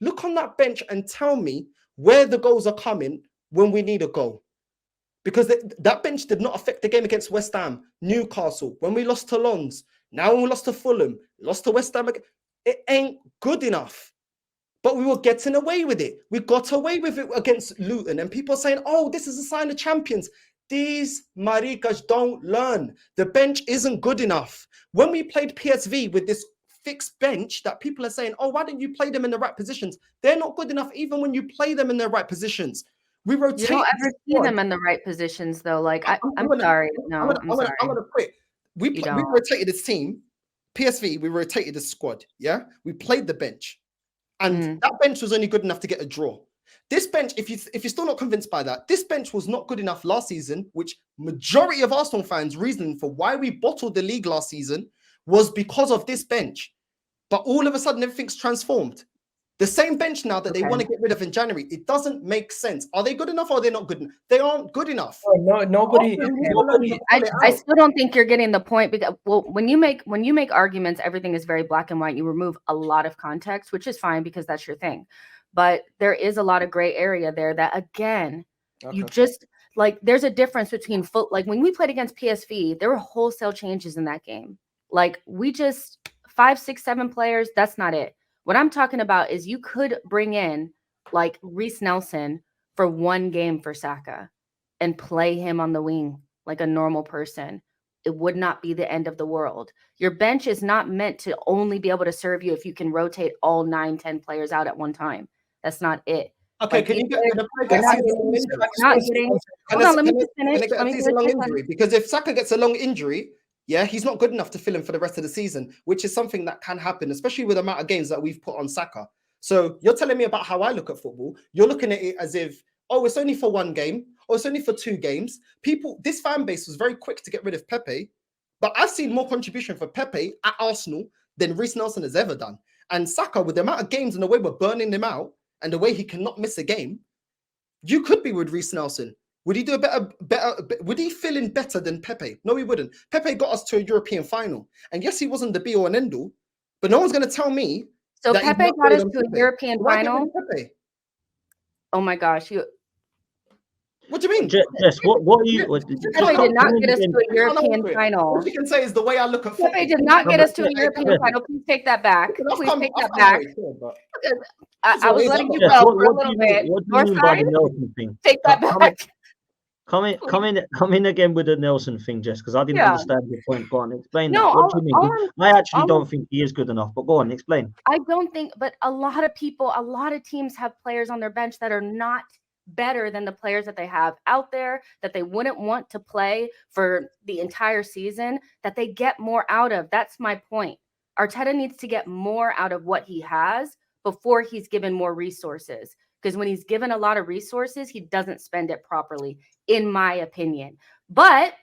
Look on that bench and tell me where the goals are coming when we need a goal. Because that bench did not affect the game against West Ham, Newcastle, when we lost to Lons, now when we lost to Fulham, lost to West Ham. It ain't good enough. But we were getting away with it. We got away with it against Luton. And people are saying, oh, this is a sign of champions. These maricas don't learn. The bench isn't good enough. When we played PSV with this fixed bench that people are saying, oh, why didn't you play them in the right positions? They're not good enough even when you play them in the right positions. We rotate. You don't ever see them in the right positions, though. Like, I'm sorry. No, I'm sorry. I'm going to quit. We rotated this team. PSV, we rotated the squad. Yeah? We played the bench. And that bench was only good enough to get a draw. This bench, if you're still not convinced by that, this bench was not good enough last season, which majority of Arsenal fans' reason for why we bottled the league last season was because of this bench. But all of a sudden, everything's transformed. The same bench now that they want to get rid of in January, it doesn't make sense. Are they good enough or are they not good enough? They aren't good enough. No, nobody. I still don't think you're getting the point, because when you make arguments, everything is very black and white. You remove a lot of context, which is fine because that's your thing. But there is a lot of gray area there that, again, you just like, there's a difference between like when we played against PSV, there were wholesale changes in that game. Like, we just 5, 6, 7 players. That's not it. What I'm talking about is you could bring in like Reece Nelson for one game for Saka and play him on the wing like a normal person. It would not be the end of the world. Your bench is not meant to only be able to serve you if you can rotate all 9, 10 players out at one time. That's not it. Okay, like, can you get a long injury? Because if Saka gets a long injury, yeah, he's not good enough to fill in for the rest of the season, which is something that can happen, especially with the amount of games that we've put on Saka. So you're telling me about how I look at football. You're looking at it as if, oh, it's only for one game, or it's only for 2 games. This fan base was very quick to get rid of Pepe, but I've seen more contribution for Pepe at Arsenal than Reece Nelson has ever done. And Saka, with the amount of games and the way we're burning him out, and the way he cannot miss a game, you could be with Reece Nelson. Would he do a better? Would he fill in better than Pepe? No, he wouldn't. Pepe got us to a European final. And yes, he wasn't the be-all and end-all, but no one's going to tell me. So Pepe got us to a European final? Oh my gosh. What do you mean? Jess, what are you... Pepe did not get us to a European final. What you can say is the way I look at football. Pepe did not get us to a European final. Please take that back. Please take that back. I was letting you go for a little bit. Northside, take that back. Come in again with the Nelson thing, Jess, because I didn't understand your point. Go on, explain that. What do you mean? I actually don't think he is good enough, but go on, explain. I don't think, but a lot of teams have players on their bench that are not better than the players that they have out there, that they wouldn't want to play for the entire season, that they get more out of. That's my point. Arteta needs to get more out of what he has before he's given more resources. Because when he's given a lot of resources, he doesn't spend it properly, in my opinion. But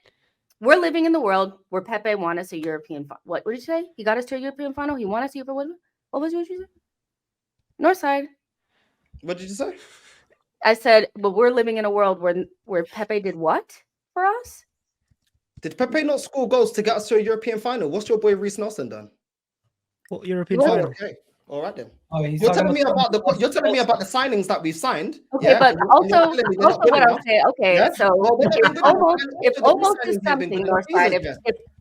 we're living in the world where Pepe won us a European final. What did you say? He got us to a European final? He won us to a What was what you said? Northside. What did you say? I said, but we're living in a world where Pepe did what for us? Did Pepe not score goals to get us to a European final? What's your boy Reece Nelson done? What European final? Okay. All right then. Oh, you're telling me about the signings that we've signed. Okay, yeah? But also what I'll say. Okay, yeah? So if almost is something, Northside.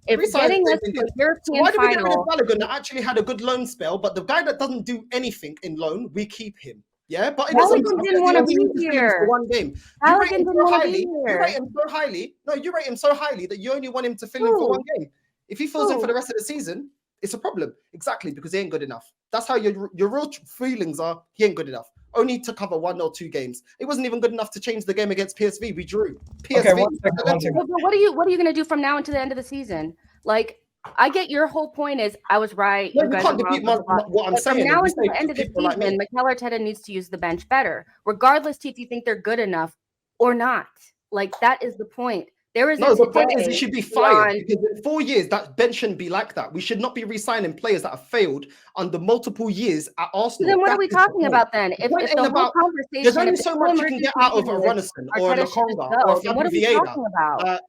If getting us to a European final, why did we get rid of Balogun that actually had a good loan spell, but the guy that doesn't do anything in loan, we keep him. Yeah, but it doesn't didn't want to be here for one game. You rate him so highly. You rate him so highly. No, you rate him so highly that you only want him to fill in for one game. If he fills in for the rest of the season, it's a problem. Exactly, because he ain't good enough. That's how your real feelings are. He ain't good enough. Only to cover 1 or 2 games. It wasn't even good enough to change the game against PSV. We drew. PSV. Okay, one second. What are you going to do from now until the end of the season? Like, I get your whole point is I was right. No, you can't defeat what I'm saying. From now until the end of the season, MIKEL Arteta needs to use the bench better, regardless if you think they're good enough or not. Like, that is the point. The point is he should be fired because in 4 years that bench shouldn't be like that. We should not be re-signing players that have failed under multiple years at Arsenal. Then what are we talking about then? If the whole conversation, there's only so much you can get out of a Runnison or a Lakonga or a Fabio Vieira.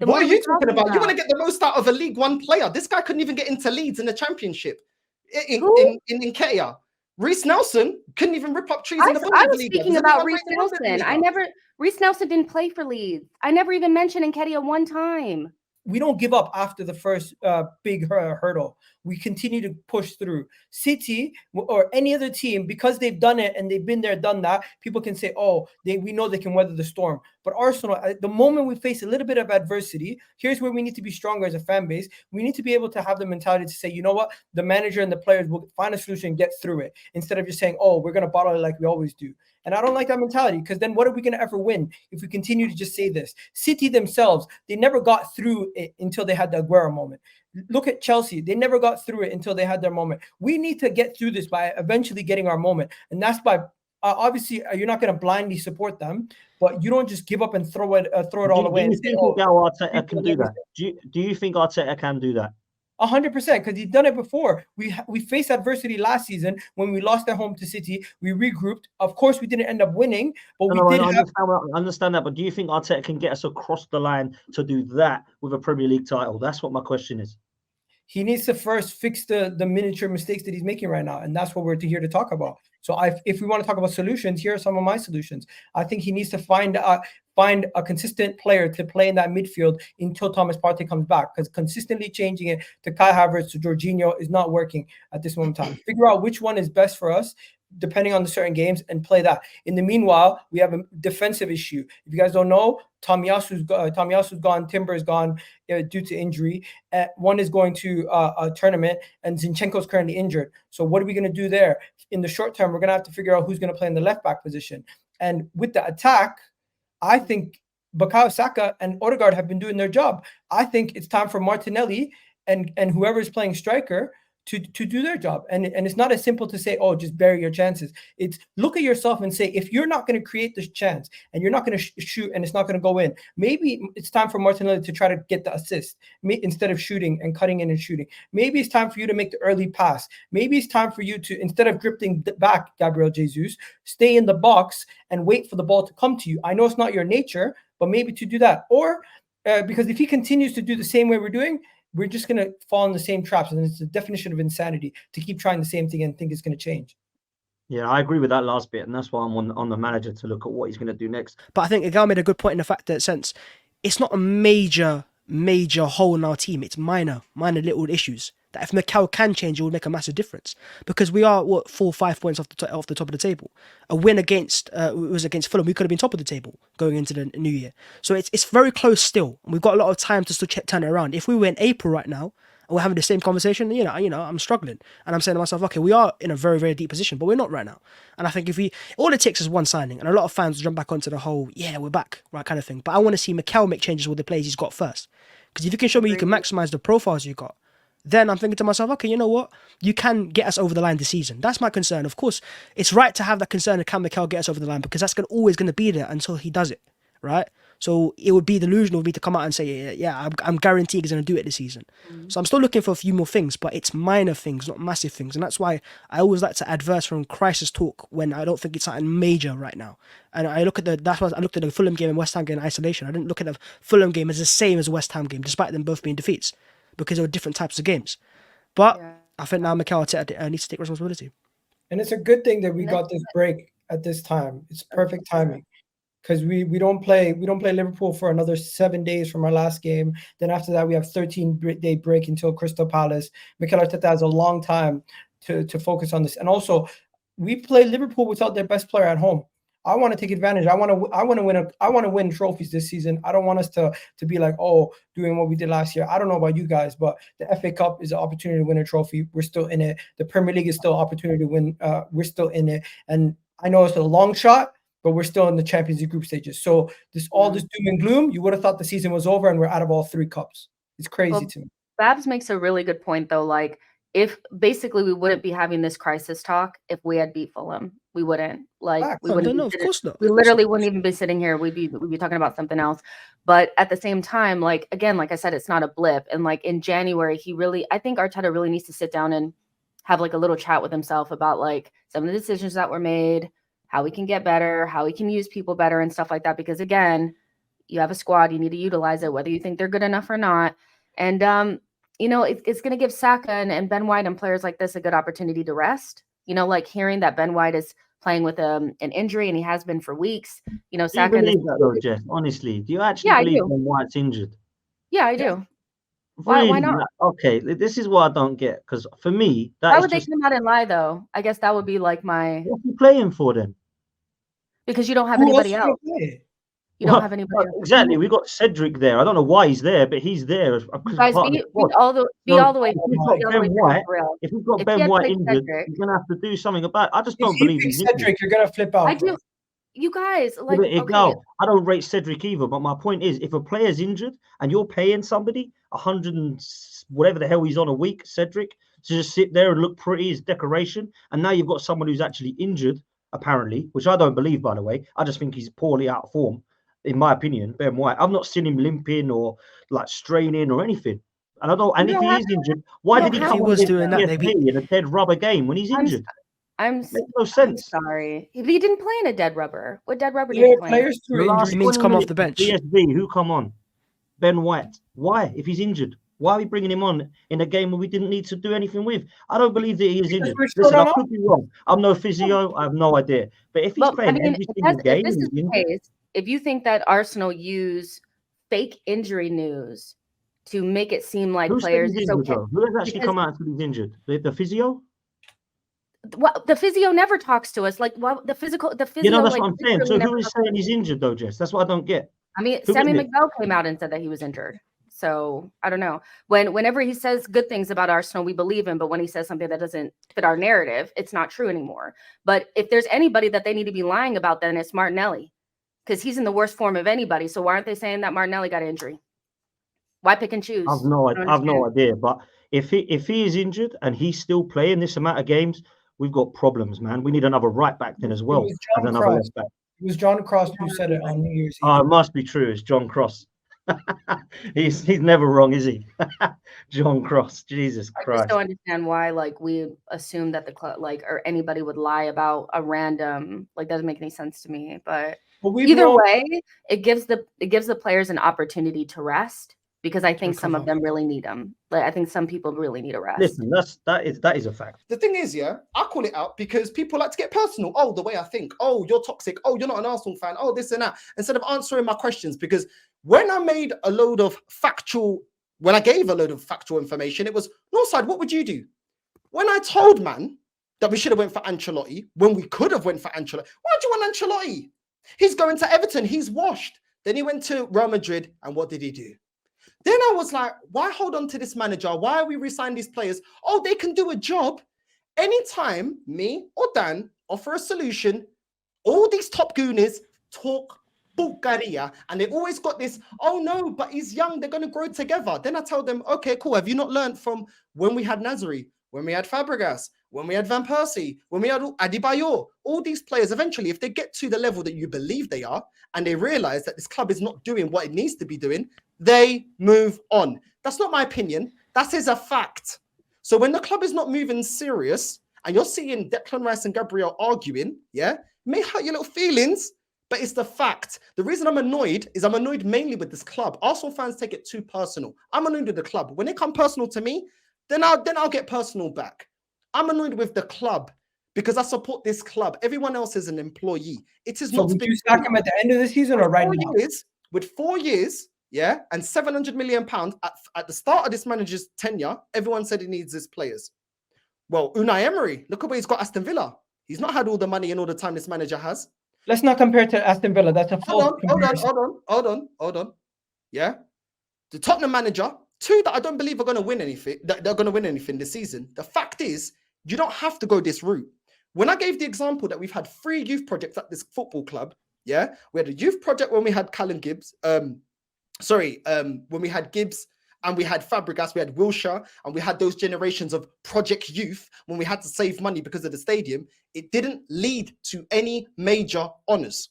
What are you talking about? You want to get the most out of a League One player. This guy couldn't even get into Leeds in the Championship in Kenya. Reece Nelson couldn't even rip up trees in the Bundesliga. I was speaking about Reece Nelson. Reece Nelson didn't play for Leeds. I never even mentioned Nketiah one time. We don't give up after the first big hurdle. We continue to push through. City or any other team, because they've done it and they've been there, done that, people can say, oh, we know they can weather the storm. But Arsenal, the moment we face a little bit of adversity, here's where we need to be stronger as a fan base. We need to be able to have the mentality to say, you know what, the manager and the players will find a solution and get through it, instead of just saying, oh, we're going to bottle it like we always do. And I don't like that mentality, because then what are we going to ever win if we continue to just say this? City themselves, they never got through it until they had the Aguero moment. Look at Chelsea. They never got through it until they had their moment. We need to get through this by eventually getting our moment. And that's by, obviously, you're not going to blindly support them, but you don't just give up and throw it all away. Do you think Arteta can do that? Do you think Arteta can do that? 100%, because he's done it before. We faced adversity last season when we lost at home to City. We regrouped. Of course, we didn't end up winning, but I understand that. But do you think Arteta can get us across the line to do that with a Premier League title? That's what my question is. He needs to first fix the miniature mistakes that he's making right now, and that's what we're here to talk about. So if we want to talk about solutions, here are some of my solutions. I think he needs to find a consistent player to play in that midfield until Thomas Partey comes back, because consistently changing it to Kai Havertz to Jorginho is not working at this moment in time. Figure out which one is best for us depending on the certain games and play that. In the meanwhile, we have a defensive issue. If you guys don't know, Tomiyasu's gone, Timber's gone due to injury. One is going to a tournament, and Zinchenko's currently injured. So what are we going to do there? In the short term, we're going to have to figure out who's going to play in the left back position. And with the attack, I think Bukayo Saka and Odegaard have been doing their job. I think it's time for Martinelli and whoever is playing striker to do their job. And it's not as simple to say, oh, just bury your chances. It's look at yourself and say, if you're not going to create this chance and you're not going to shoot and it's not going to go in, maybe it's time for Martinelli to try to get the assist instead of shooting and cutting in and shooting. Maybe it's time for you to make the early pass. Maybe it's time for you to, instead of drifting back, Gabriel Jesus, stay in the box and wait for the ball to come to you. I know it's not your nature, but maybe to do that. Or because if he continues to do the same way we're doing, we're just going to fall in the same traps. And it's the definition of insanity to keep trying the same thing and think it's going to change. Yeah, I agree with that last bit. And that's why I'm on the manager to look at what he's going to do next. But I think Egal made a good point in the fact that since it's not a major hole in our team, it's minor little issues. That if MIKEL can change, it will make a massive difference. Because we are 4 or 5 points off the top of the table. A win against Fulham, we could have been top of the table going into the new year. So it's very close still. We've got a lot of time to still turn it around. If we were in April right now and we're having the same conversation, you know, I'm struggling, and I'm saying to myself, okay, we are in a very, very deep position, but we're not right now. And I think all it takes is one signing, and a lot of fans jump back onto the whole, yeah, we're back, right kind of thing. But I want to see MIKEL make changes with the players he's got first, because if you can show me you can maximize the profiles you got, then I'm thinking to myself, okay, you know what? You can get us over the line this season. That's my concern. Of course, it's right to have that concern of can MIKEL get us over the line, because that's always going to be there until he does it, right? So it would be delusional of me to come out and say, yeah, I'm guaranteed he's going to do it this season. Mm-hmm. So I'm still looking for a few more things, but it's minor things, not massive things. And that's why I always like to adverse from crisis talk when I don't think it's something major right now. And that's why I looked at the Fulham game and West Ham game in isolation. I didn't look at the Fulham game as the same as the West Ham game, despite them both being defeats, because they were different types of games. But I think now MIKEL Arteta needs to take responsibility. And it's a good thing that we got this break at this time. It's perfect timing, because we don't play Liverpool for another 7 days from our last game. Then after that, we have 13-day break until Crystal Palace. MIKEL Arteta has a long time to focus on this. And also, we play Liverpool without their best player at home. I want to take advantage. I want to win trophies this season. I don't want us to be like, oh, doing what we did last year. I don't know about you guys, but the FA Cup is an opportunity to win a trophy. We're still in it. The Premier League is still an opportunity to win. We're still in it. And I know it's a long shot, but we're still in the Champions League group stages. So this doom and gloom, you would have thought the season was over and we're out of all 3 cups. It's crazy to me. Bhavss makes a really good point, though. Like, if basically we wouldn't be having this crisis talk if we had beat Fulham. We wouldn't. Like, we wouldn't. Of course not. We literally wouldn't even be sitting here. We'd be talking about something else. But at the same time, like, again, like I said, it's not a blip. And like in January, I think Arteta really needs to sit down and have like a little chat with himself about like some of the decisions that were made, how we can get better, how we can use people better and stuff like that. Because again, you have a squad, you need to utilize it, whether you think they're good enough or not. And, you know, it's going to give Saka and Ben White and players like this a good opportunity to rest. You know, like hearing that Ben White is playing with an injury and he has been for weeks. You know, Do you believe that though, Jess? Honestly, do you actually believe Ben White's injured? Yeah, I do. Really? Why not? Okay, this is what I don't get, because for me, why would they come out and lie though? I guess that would be like my. What are you playing for then? Because you don't have anybody else. You don't have anybody else. Exactly. We got Cedric there. I don't know why he's there, but he's there. Guys, be all the way. If we've got Ben White injured, you're gonna have to do something about it. I just don't believe he's Cedric. You're gonna flip out. I do. You guys, like, Egal, I don't rate Cedric either, but my point is, if a player's injured and you're paying somebody 100 and whatever the hell he's on a week, Cedric, to just sit there and look pretty as decoration, and now you've got someone who's actually injured, apparently, which I don't believe, by the way. I just think he's poorly out of form, in my opinion, Ben White. I've not seen him limping or like straining or anything. And I don't. And if he is injured, why did he come was doing that in a dead rubber game when he's injured? Makes no sense. I'm sorry. He didn't play in a dead rubber. What dead rubber did he play? Players he means come off the bench. PSV, who come on? Ben White. Why? If he's injured, why are we bringing him on in a game where we didn't need to do anything with? I don't believe that he is injured. Listen, I could be wrong. I'm no physio. I have no idea. But if he's playing every single game, if this is the case, if you think that Arsenal use fake injury news to make it seem like players, it's okay. Who has actually come out and said he's injured? The physio? Well, the physio never talks to us. Like, well, the physio. You know, that's what I'm saying. So who is saying he's injured though, Jess? That's what I don't get. I mean, Sammy McBell came out and said that he was injured. So I don't know. Whenever he says good things about Arsenal, we believe him. But when he says something that doesn't fit our narrative, it's not true anymore. But if there's anybody that they need to be lying about, then it's Martinelli, because he's in the worst form of anybody. So why aren't they saying that Martinelli got an injury? Why pick and choose? I've no idea. But if he is injured and he's still playing this amount of games, we've got problems, man. We need another right back then as well. Another left back. It was John Cross who said it on New Year's Eve. Oh, it must be true. It's John Cross. he's never wrong, is he? John Cross. Jesus Christ. I just don't understand why, like, we assume that the club, like, or anybody would lie about a random, like, doesn't make any sense to me. But either way, it gives the players an opportunity to rest, because I think some of them really need them. Like, I think some people really need a rest. Listen, that is a fact. The thing is, yeah, I call it out because people like to get personal. Oh, the way I think. Oh, you're toxic. Oh, you're not an Arsenal fan. Oh, this and that. Instead of answering my questions, because when I gave a load of factual information, it was, Northside, what would you do? When I told man that we should have went for Ancelotti, when we could have went for Ancelotti, why do you want Ancelotti? He's going to Everton. He's washed. Then he went to Real Madrid, and what did he do? Then I was like, why hold on to this manager? Why are we re-signing these players? Oh, they can do a job. Anytime me or Dan offer a solution, all these top goonies talk Bulgaria, and they always got this, oh no, but he's young, they're going to grow together. Then I tell them, okay, cool. Have you not learned from when we had Nazari, when we had Fabregas, when we had Van Persie, when we had Adebayor? All these players, eventually, if they get to the level that you believe they are, and they realize that this club is not doing what it needs to be doing, they move on. That's not my opinion. That is a fact. So when the club is not moving serious, and you're seeing Declan Rice and Gabriel arguing, yeah, it may hurt your little feelings, but it's the fact. The reason I'm annoyed is I'm annoyed mainly with this club. Arsenal fans take it too personal. I'm annoyed with the club. When they come personal to me, then I'll get personal back. I'm annoyed with the club because I support this club. Everyone else is an employee. It is not. Would you sack him at the end of the season or right now? With 4 years, yeah, and £700 million at the start of this manager's tenure, everyone said he needs his players. Well, Unai Emery, look at where he's got Aston Villa. He's not had all the money and all the time this manager has. Let's not compare to Aston Villa. That's a hold on. Yeah, the Tottenham manager, two that I don't believe are going to win anything. That they're going to win anything this season. The fact is, you don't have to go this route. When I gave the example that we've had 3 youth projects at this football club, yeah, we had a youth project when we had Callum Gibbs. When we had Gibbs and we had Fabregas, we had Wilshere, and we had those generations of project youth when we had to save money because of the stadium. It didn't lead to any major honours.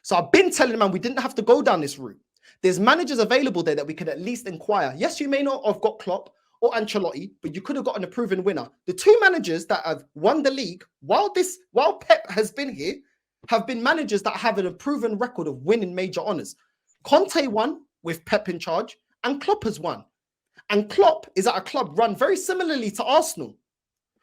So I've been telling them, man, we didn't have to go down this route. There's managers available there that we could at least inquire. Yes, you may not have got Klopp or Ancelotti, but you could have gotten a proven winner. The 2 managers that have won the league while Pep has been here have been managers that have a proven record of winning major honours. Conte won with Pep in charge, and Klopp has won. And Klopp is at a club run very similarly to Arsenal,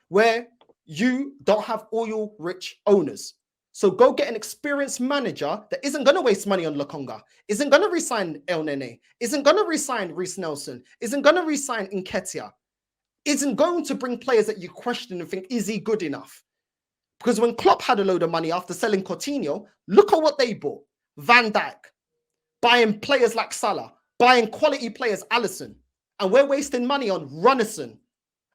where you don't have oil-rich owners. So go get an experienced manager that isn't going to waste money on Lokonga, isn't going to re-sign El Nene, isn't going to re-sign Reece Nelson, isn't going to re-sign Nketiah, isn't going to bring players that you question and think, is he good enough? Because when Klopp had a load of money after selling Coutinho, look at what they bought. Van Dijk, buying players like Salah, buying quality players, Alisson. And we're wasting money on Runnison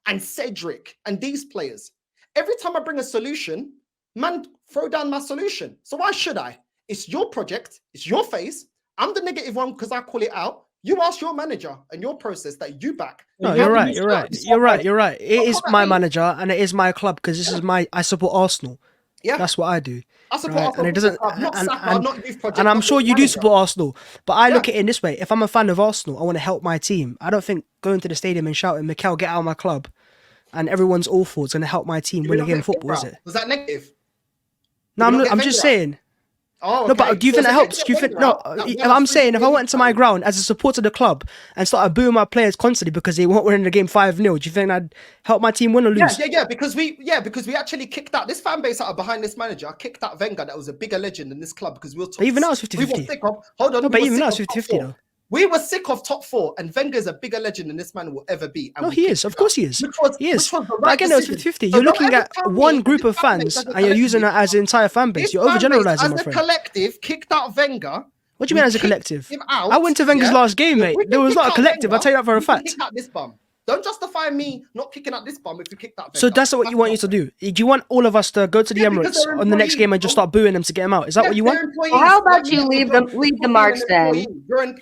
and Cedric and these players. Every time I bring a solution, man, throw down my solution. So why should I? It's your project. It's your face. I'm the negative one because I call it out. You ask your manager and your process that you back. No, you're right. It is my manager and it is my club because this is I support Arsenal. Yeah, that's what I do. I support Arsenal, and it doesn't. not youth project. And I'm sure you do support Arsenal, but I look at it in this way: if I'm a fan of Arsenal, I want to help my team. I don't think going to the stadium and shouting "Mikel, get out of my club," and everyone's awful is going to help my team win a game of football, is it? Was that negative? No, I'm just saying. Oh, okay. No, but do you think that helps? Do you think I'm saying if I went to my ground as a supporter of the club and started booing my players constantly because they weren't winning the game 5-0, do you think I'd help my team win or lose? Yeah, because we actually kicked out this fan base out of behind this manager, kicked out Wenger, that was a bigger legend in this club because we were but even now it's 50-50. We were sick of, hold on. No, but even now it's 50-50 though. We were sick of top four, and Wenger's a bigger legend than this man will ever be. No, he is. Of course he is. He is. But again, it was 50-50. So you're looking at one group of fans and you're using it as an entire fan base. You're overgeneralizing, my friend. As a collective, kicked out Wenger. What do you mean as a collective? I went to Wenger's last game, mate. There was not a collective. I'll tell you that for a fact. Kick out this bum. Don't justify me not kicking out this bum if you kicked out Wenger. So that's what you want you to do. Do you want all of us to go to the Emirates on the next game and just start booing them to get them out? Is that what you want? Well, how about you leave the march then?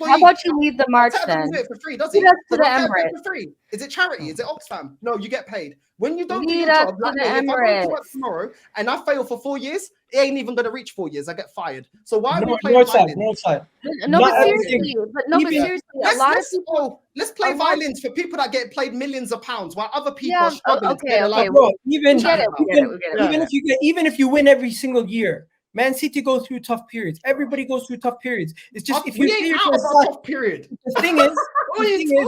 How about you leave the march then? Do it for free, does he? Lead us to the Emirates. For free. Is it charity? Is it Oxfam? No, you get paid. When you don't do Lead your us job, to like the if I go to Emirates. work tomorrow and I fail for 4 years, it ain't even going to reach 4 years. I get fired. So why are we playing Northside. No, but seriously, a lot of people. Let's play violins for people that get paid millions of pounds while other people are struggling. Even if you win every single year, Man City goes through tough periods. Everybody goes through tough periods. It's just if you see yourself tough period. The thing is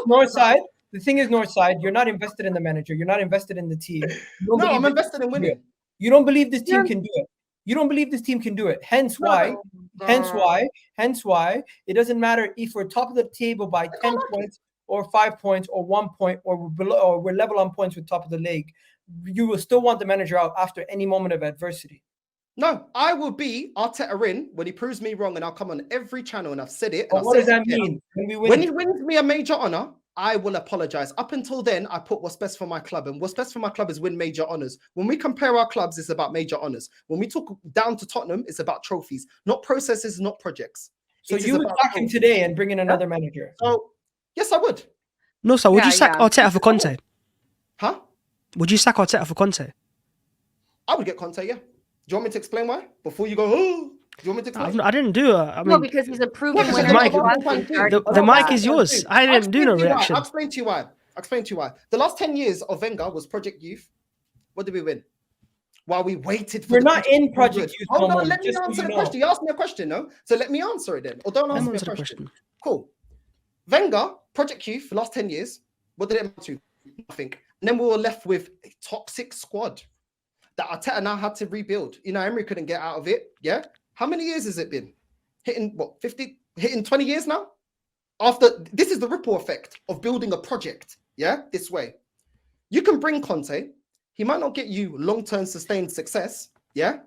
Northside. The thing is, Northside, you're not invested in the manager. You're not invested in the team. No, I'm invested in winning. You don't believe this team can do it. You don't believe this team can do it. Hence why it doesn't matter if we're top of the table by 10 points or 5 points or 1 point or we're below or we're level on points with top of the league. You will still want the manager out after any moment of adversity. No, I will be Arteta in when he proves me wrong, and I'll come on every channel and I've said it. What does that mean? When he wins me a major honor, I will apologize. Up until then, I put what's best for my club, and what's best for my club is win major honors. When we compare our clubs, it's about major honors. When we talk down to Tottenham, it's about trophies, not processes, not projects. So you would sack him today and bring in another manager? So yes, I would. No, sir. Would you sack Arteta for Conte? Huh? Would you sack Arteta for Conte? I would get Conte. Yeah. Do you want me to explain why? Before you go, oh, do you want me to explain? I didn't do it. No, because he's a proven winner. The mic is yours. I didn't do no reaction. I'll explain to you why. The last 10 years of Wenger was Project Youth. What did we win? While we waited for We're not in Project Youth. Hold on, let me answer the question. You asked me a question, no? So let me answer it then. Or don't answer me a question. Cool. Wenger, Project Youth, for the last 10 years, what did it amount to? Nothing. And then we were left with a toxic squad that Arteta now had to rebuild. You know, Emery couldn't get out of it. Yeah. How many years has it been? Hitting 20 years now? This is the ripple effect of building a project. Yeah. This way. You can bring Conte. He might not get you long-term sustained success. Yeah.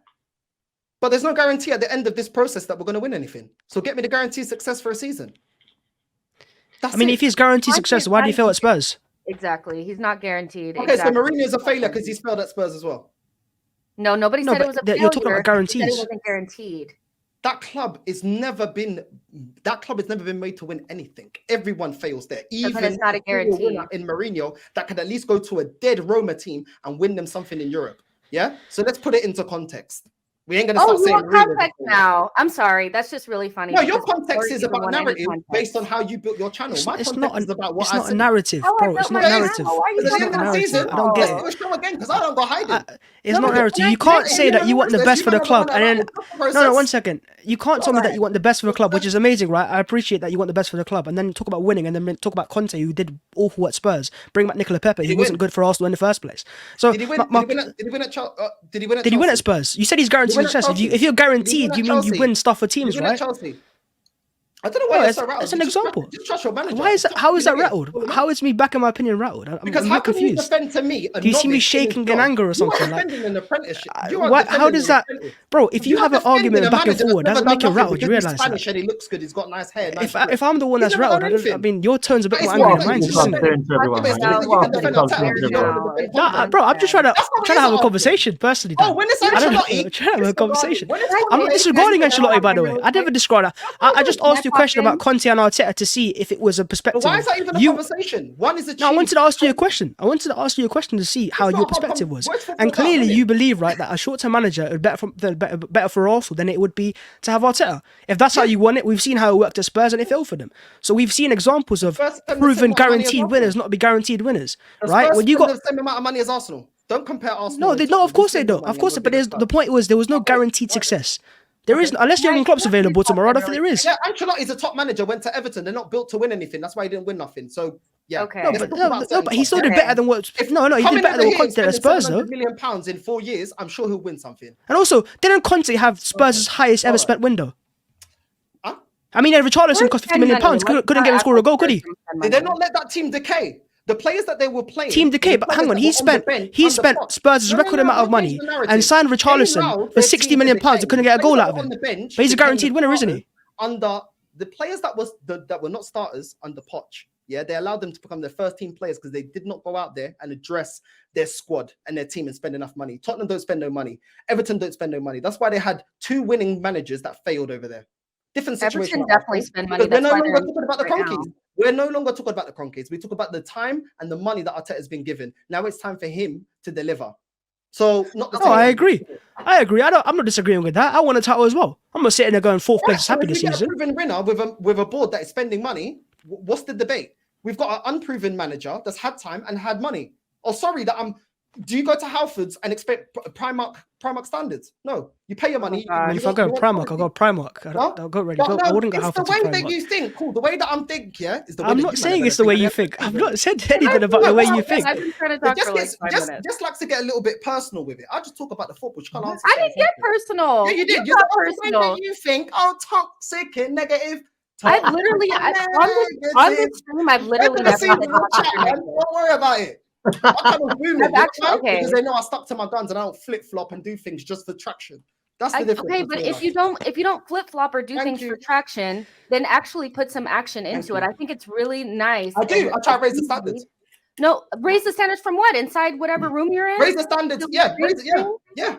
But there's no guarantee at the end of this process that we're going to win anything. So get me the guaranteed success for a season. If he's guaranteed success, why do you fail at Spurs? Exactly. He's not guaranteed. Okay, so Mourinho's a failure because he's failed at Spurs as well. No, nobody said it was a failure. You're talking about guarantees. It wasn't guaranteed. That club has never been made to win anything. Everyone fails there. Even it's not a guarantee. In Mourinho, that could at least go to a dead Roma team and win them something in Europe. Yeah. So let's put it into context. We ain't gonna start saying want context now. I'm sorry. That's just really funny. No, your context is about narrative based on how you built your channel. My context is about what I said. It's not a narrative, bro. It's not narrative. It's not a narrative. I don't get it. Let's go again because I don't go hiding. It's not narrative. You can't say that you want the best for the club and then no, 1 second. You can't tell me that you want the best for the club, which is amazing, right? I appreciate that you want the best for the club, and then talk about winning, and then talk about Conte, who did awful at Spurs. Bring back Nicola Pepe, who wasn't good for Arsenal in the first place. So did he win at Spurs? You said he's guaranteed success. If you're guaranteed, you mean you win stuff for teams, right? I don't know why you're so rattled. That's an example. Just trust your manager. Why is that? How is that rattled? How is me back in my opinion rattled? Because how can you defend to me? Do you see me shaking in anger or something? You are defending an apprenticeship. How does that, bro? If you have an argument back and forward, doesn't make it rattled. You realize that? Spanish and he looks good. He's got nice hair. If I'm the one that's rattled, I mean, your tone's a bit more angry than mine, isn't it? Bro, I'm just trying to have a conversation personally. Oh, when it's Ancelotti, I'm trying to have a conversation. I'm not disregarding Ancelotti, by the way. I never described that. I just asked you a question about Conte and Arteta to see if it was a perspective. But why is that even a conversation? One is a No, I wanted to ask you a question. To see how your perspective was. And clearly you believe, right, that a short-term manager is better for Arsenal than it would be to have Arteta. If that's how you want it, we've seen how it worked at Spurs and it failed for them. So we've seen examples of proven guaranteed winners not be guaranteed winners, right? When you got the same amount of money as Arsenal. Don't compare Arsenal. No, of course they don't. Of course, but the point was there was no guaranteed success. There isn't, unless Jurgen Klopp's available tomorrow. I don't think there is. Yeah, Ancelotti's a top manager. Went to Everton. They're not built to win anything. That's why he didn't win nothing. So yeah. Okay. No, but he still did better than what. No, he did better than what Conte did at Spurs, though. £1 million in 4 years. I'm sure he'll win something. And also, didn't Conte have Spurs' highest ever spent window? I mean, Richarlison cost £50 million. Couldn't get him to score a goal, could he? Did they not let that team decay? The players that they were playing. Team decay, but hang on, he spent Spurs' record amount of money and signed Richarlison for £60 million and couldn't get a goal out of him. But he's a guaranteed winner, isn't he? Under the players that were not starters under Poch, yeah, they allowed them to become their first team players because they did not go out there and address their squad and their team and spend enough money. Tottenham don't spend no money. Everton don't spend no money. That's why they had 2 winning managers that failed over there. Different situation. Everton definitely spend money. We're no longer talking about the Cronkies. We're no longer talking about the Cronkies. We talk about the time and the money that Arteta has been given. Now it's time for him to deliver. So not the I agree. I'm not disagreeing with that. I want a title as well. I'm not sitting there going 4th place is happy this season. If you get a proven winner with a board that is spending money, what's the debate? We've got an unproven manager that's had time and had money. Oh, sorry do you go to Halfords and expect Primark standards? No, you pay your money. If I go Primark, I'll go Primark. I'll go ready. I wouldn't go Halfords. It's the way that you think. Cool. The way that I'm thinking, yeah, is the way. I'm not saying it's the way you think. I've not said anything about the way you think. I've been trying to talk for like 5 minutes. Just like to get a little bit personal with it. I just talk about the football. I didn't get personal. Yeah, you did. You got personal. You think, toxic and negative. I've literally on this stream. I've literally never had a Don't worry about it. I kind of boom it because they know I stuck to my guns and I don't flip flop and do things just for traction. That's the difference. Okay, but if you don't flip flop or do things for traction, then actually put some action into it. I think it's really nice. I do. I try to raise the standards. No, raise the standards from what? Inside whatever room you're in? Raise the standards. Yeah.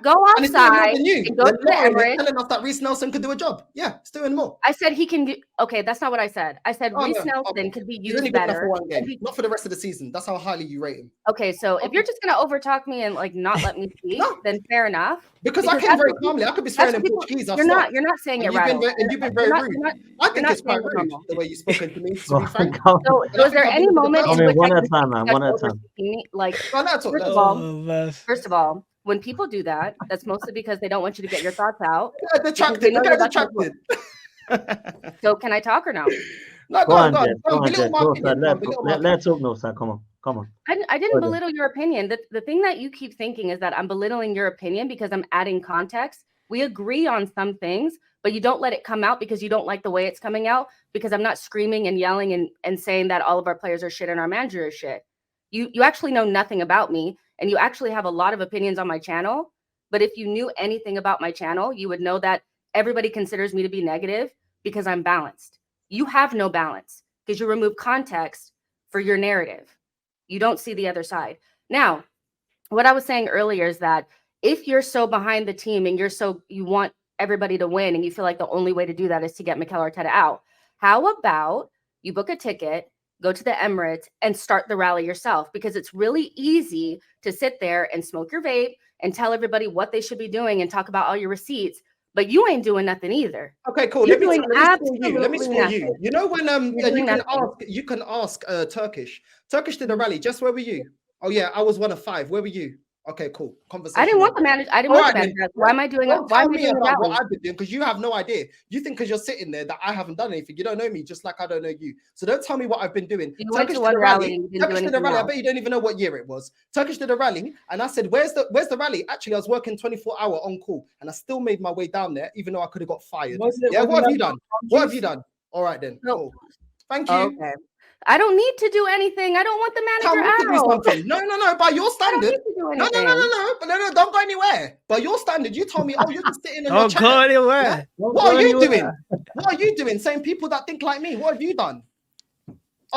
Go outside and go to the Emirates. Telling us that Reece Nelson could do a job. Yeah, it's doing more. I said he can. Okay, that's not what I said. I said Reece Nelson could be used better. For one game. Not for the rest of the season. That's how highly you rate him. Okay, so if you're just gonna overtalk me and like not let me speak, then fair enough. Because I came very calmly. I could be swearing in Portuguese. You're not saying it right. And you've been very rude. I think it's quite rude the way you've spoken to me. To be frank. So was there any moment? One at a time, man. One at a time. Like first of all, when people do that, that's mostly because they don't want you to get your thoughts out. Yeah, detracted. So can I talk or no? No, go on. Let's talk, Northside. Come on. I didn't belittle your opinion. The thing that you keep thinking is that I'm belittling your opinion because I'm adding context. We agree on some things, but you don't let it come out because you don't like the way it's coming out, because I'm not screaming and yelling and saying that all of our players are shit and our manager is shit. You actually know nothing about me, and you actually have a lot of opinions on my channel. But if you knew anything about my channel, you would know that everybody considers me to be negative because I'm balanced. You have no balance because you remove context for your narrative. You don't see the other side. Now, what I was saying earlier is that if you're so behind the team and you want everybody to win and you feel like the only way to do that is to get MIKEL Arteta out, how about you book a ticket go to the Emirates and start the rally yourself, because it's really easy to sit there and smoke your vape and tell everybody what they should be doing and talk about all your receipts, but you ain't doing nothing either. Okay, cool. You're Let me doing school you. You know when you can ask Turkish. Turkish did a rally. Just where were you? Oh yeah, I was one of 5. Where were you? Okay, cool. Conversation. I didn't want the manager. I didn't want the manager. Why am I doing it? Why am I doing about what I've been doing? Because you have no idea. You think because you're sitting there that I haven't done anything. You don't know me, just like I don't know you. So don't tell me what I've been doing. You went to one rally. Turkish did a rally. I bet you don't even know what year it was. Turkish did a rally, and I said, "Where's the rally?" Actually, I was working 24-hour on call, and I still made my way down there, even though I could have got fired. What have you done? What have you done? All right then. Cool. Thank you. Okay. I don't need to do anything. I don't want the manager out. No. By your standard. No. Don't go anywhere. By your standard, you told me, oh, you're just sitting in your chair. Don't go anywhere. Yeah? What are you doing? What are you doing? Same people that think like me. What have you done?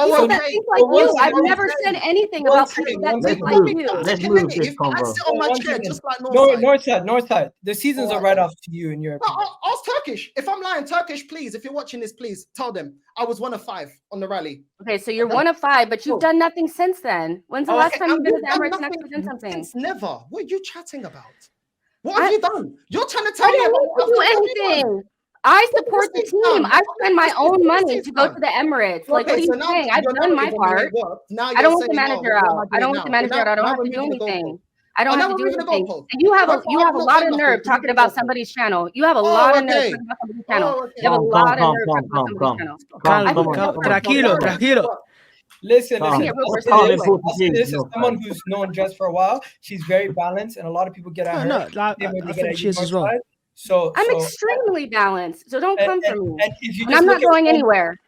Oh, okay. Like you. I've never said anything about people that think like you. Let's move this I sit on my chair just like Northside. Northside. The seasons are right off to you in Europe. Ask Turkish. If I'm lying, Turkish, please. If you're watching this, please tell them I was one of 5 on the rally. Okay, so you're one of 5, but you've done nothing since then. When's the last time you've been to the Emirates and actually done something? Since never. What are you chatting about? What have you done? You're trying to tell me about do anything. I support the team. I spend my own money to go to the Emirates. Like, what are you saying? I've done my part. I don't want the manager out. I don't want the manager out. I don't have to do anything. I don't have to do anything. And you have a lot of nerve talking about somebody's channel. You have a lot of nerve talking about somebody's channel. You have a lot of nerve talking about somebody's channel. Tranquilo. Listen, this is someone who's known Jess for a while. She's very balanced, and a lot of people get at her. I think she is as well. I'm extremely balanced, so don't come for me. And I'm not going anywhere.